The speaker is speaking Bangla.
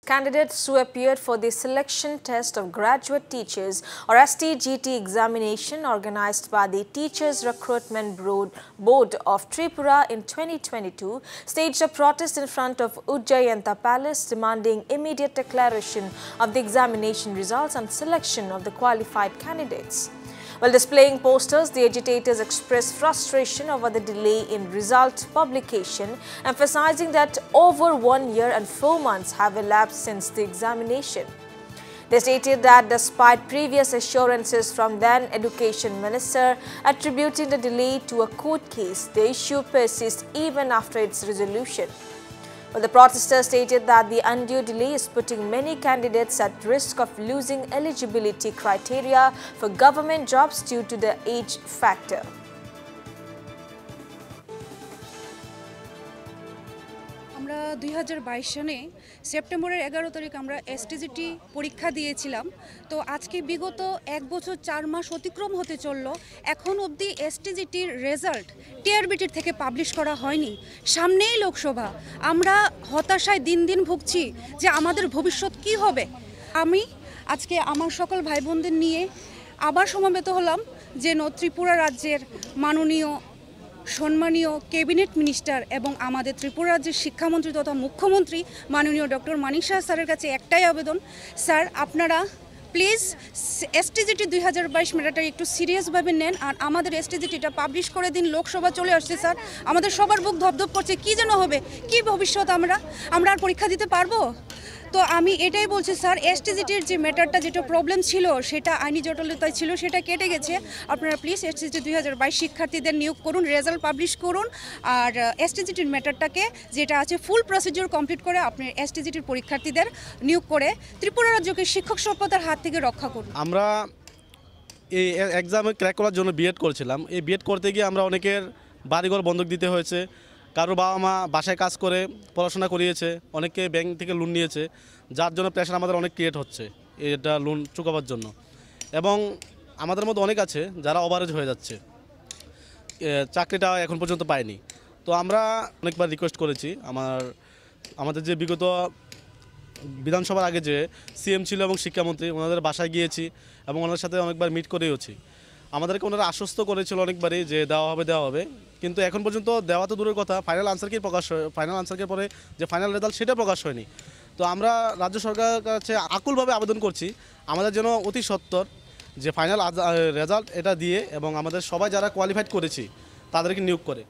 Candidates who appeared for the selection test of graduate teachers or STGT examination organized by the Teachers Recruitment Board of Tripura in 2022 staged a protest in front of Ujjayanta Palace demanding immediate declaration of the examination results and selection of the qualified candidates. While displaying posters, the agitators expressed frustration over the delay in result publication, emphasizing that over 1 year and 4 months have elapsed since the examination. They stated that despite previous assurances from then Education Minister attributing the delay to a court case, the issue persists even after its resolution. Well, the protesters stated that the undue delay is putting many candidates at risk of losing eligibility criteria for government jobs due to the age factor. আমরা 2022 সনে সেপ্টেম্বরের 11 তারিখ আমরা এসটিজিটি পরীক্ষা দিয়েছিলাম। তো আজকে বিগত 1 বছর 4 মাস অতিক্রম হতে চলল, এখন অবধি এসটিজিটির রেজাল্ট টিআরবিটির থেকে পাবলিশ করা হয়নি। সামনেই লোকসভা, আমরা হতাশায় দিন দিন ভুগছি যে আমাদের ভবিষ্যৎ কি হবে। আমি আজকে আমার সকল ভাই বোনদের নিয়ে আবার সমবেত হলাম যেন ত্রিপুরা রাজ্যের মাননীয় সম্মানীয় ক্যাবিনেট মিনিস্টার এবং আমাদের ত্রিপুরা রাজ্যের শিক্ষামন্ত্রী তথা মুখ্যমন্ত্রী মাননীয় ডক্টর মানিক সাহা স্যারের কাছে একটাই আবেদন, স্যার আপনারা প্লিজ এসটিজিটি 2022 ম্যাটারটা একটু সিরিয়াসভাবে নেন আর আমাদের এসটিজিটিটা পাবলিশ করে দিন। লোকসভা চলে আসছে স্যার, আমাদের সবার বুক ধপধপ করছে, কী যেন হবে, কি ভবিষ্যৎ, আমরা আর পরীক্ষা দিতে পারবো? তো আমি এটাই বলছি স্যার, এসটিজিটির যে ম্যাটারটা যেটা প্রবলেম ছিল সেটা আইনি জটিলতায় ছিল, সেটা কেটে গেছে। আপনারা প্লিজ এসটিজিটি 2022 শিক্ষার্থীদের নিয়োগ করুন, রেজাল্ট পাবলিশ করুন আর এসটিজিটির ম্যাটারটাকে যেটা আছে ফুল প্রসিডিওর কমপ্লিট করে আপনি এসটিজিটির পরীক্ষার্থীদের নিয়োগ করে ত্রিপুরা রাজ্যকে শিক্ষক সভ্যতার হাত থেকে রক্ষা করুন। আমরা এই এক্সামে ক্র্যাক করার জন্য বিএড করেছিলাম। এই বিএড করতে গিয়ে আমরা অনেকের বাড়িঘর বন্ধক দিতে হয়েছে, কারো বাবা মা বাসায় কাজ করে পড়াশোনা করিয়েছে, অনেকে ব্যাংক থেকে লোন নিয়েছে, যার জন্য প্রেশার আমাদের অনেক ক্রিয়েট হচ্ছে এটা লোন চুকাবার জন্য। এবং আমাদের মধ্যে অনেক আছে যারা ওভারেজ হয়ে যাচ্ছে, চাকরিটা এখন পর্যন্ত পায়নি। তো আমরা অনেকবার রিকোয়েস্ট করেছি, আমাদের যে বিগত বিধানসভার আগে যে সিএম ছিল এবং শিক্ষামন্ত্রী, ওনাদের বাসায় গিয়েছি এবং ওনাদের সাথে অনেকবার মিট করেওছি। আমাদেরকে ওনারা আশ্বস্ত করেছিল অনেকবারই যে দেওয়া হবে, কিন্তু এখন পর্যন্ত দেওয়া তো দূরের কথা, ফাইনাল আনসারকে পরে যে ফাইনাল রেজাল্ট সেটা প্রকাশ হয়নি। তো আমরা রাজ্য সরকারের কাছে আকুলভাবে আবেদন করছি আমাদের জন্য অতি সত্বর যে ফাইনাল রেজাল্ট এটা দিয়ে এবং আমাদের সবাই যারা কোয়ালিফাইড করেছি তাদেরকে নিয়োগ করে।